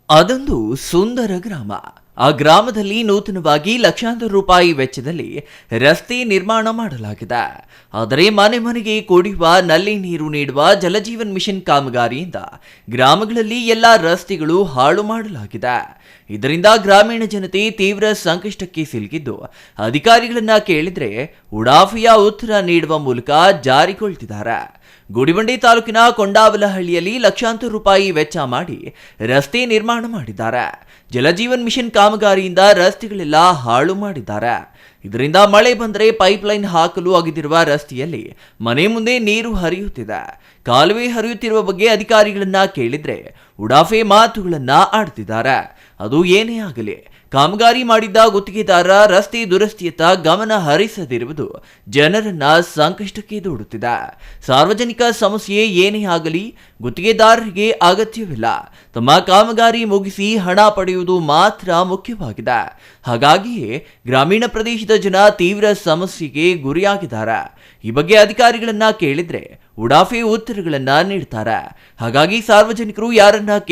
ಅದೊಂದು ಸುಂದರ ಗ್ರಾಮ. ಆ ಗ್ರಾಮದಲ್ಲಿ ನೂತನವಾಗಿ ಲಕ್ಷಾಂತರ ರೂಪಾಯಿ ವೆಚ್ಚದಲ್ಲಿ ರಸ್ತೆ ನಿರ್ಮಾಣ ಮಾಡಲಾಗಿದೆ. ಆದರೆ ಮನೆ ಮನೆಗೆ ಕುಡಿಯುವ ನಲ್ಲಿ ನೀರು ನೀಡುವ ಜಲಜೀವನ್ ಮಿಷನ್ ಕಾಮಗಾರಿಯಿಂದ ಗ್ರಾಮಗಳಲ್ಲಿ ಎಲ್ಲ ರಸ್ತೆಗಳು ಹಾಳು ಮಾಡಲಾಗಿದೆ. ಇದರಿಂದ ಗ್ರಾಮೀಣ ಜನತೆ ತೀವ್ರ ಸಂಕಷ್ಟಕ್ಕೆ ಸಿಲುಕಿದ್ದು, ಅಧಿಕಾರಿಗಳನ್ನ ಕೇಳಿದ್ರೆ ಉಡಾಫೆಯ ಉತ್ತರ ನೀಡುವ ಮೂಲಕ ಜಾರಿಗೊಳ್ತಿದ್ದಾರೆ. ಗುಡಿಬಂಡೆ ತಾಲೂಕಿನ ಕೊಂಡಾವಲಹಳ್ಳಿಯಲ್ಲಿ ಲಕ್ಷಾಂತರ ರೂಪಾಯಿ ವೆಚ್ಚ ಮಾಡಿ ರಸ್ತೆ ನಿರ್ಮಾಣ ಮಾಡಿದ್ದಾರೆ. ಜಲಜೀವನ್ ಮಿಷನ್ ಕಾಮಗಾರಿಯಿಂದ ರಸ್ತೆಗಳೆಲ್ಲ ಹಾಳು ಮಾಡಿದ್ದಾರೆ. ಇದರಿಂದ ಮಳೆ ಬಂದರೆ ಪೈಪ್ಲೈನ್ ಹಾಕಲು ಅಗೆದಿರುವ ರಸ್ತೆಯಲ್ಲಿ ಮನೆ ಮುಂದೆ ನೀರು ಹರಿಯುತ್ತಿದೆ. ಕಾಲುವೆ ಹರಿಯುತ್ತಿರುವ ಬಗ್ಗೆ ಅಧಿಕಾರಿಗಳನ್ನ ಕೇಳಿದ್ರೆ ಉಡಾಫೆ ಮಾತುಗಳನ್ನ ಆಡ್ತಿದ್ದಾರೆ. ಅದು ಏನೇ ಆಗಲಿ, ಕಾಮಗಾರಿ ಮಾಡಿದ್ದ ಗುತ್ತಿಗೆದಾರ ರಸ್ತೆ ದುರಸ್ತಿಯತ್ತ ಗಮನ ಹರಿಸದಿರುವುದು ಜನರನ್ನ ಸಂಕಷ್ಟಕ್ಕೆ ದೂಡುತ್ತಿದೆ. ಸಾರ್ವಜನಿಕ ಸಮಸ್ಯೆ ಏನೇ ಆಗಲಿ ಗುತ್ತಿಗೆದಾರರಿಗೆ ಅಗತ್ಯವಿಲ್ಲ. ತಮ್ಮ ಕಾಮಗಾರಿ ಮುಗಿಸಿ ಹಣ ಪಡೆಯುವುದು ಮಾತ್ರ ಮುಖ್ಯವಾಗಿದೆ. ಹಾಗಾಗಿಯೇ ಗ್ರಾಮೀಣ ಪ್ರದೇಶದ ಜನ ತೀವ್ರ ಸಮಸ್ಯೆಗೆ ಗುರಿಯಾಗಿದ್ದಾರೆ. ಈ ಬಗ್ಗೆ ಅಧಿಕಾರಿಗಳನ್ನ ಕೇಳಿದ್ರೆ ಉಡಾಫೆ ಉತ್ತರಗಳನ್ನ ನೀಡ್ತಾರೆ. ಹಾಗಾಗಿ ಸಾರ್ವಜನಿಕರು ಯಾರನ್ನ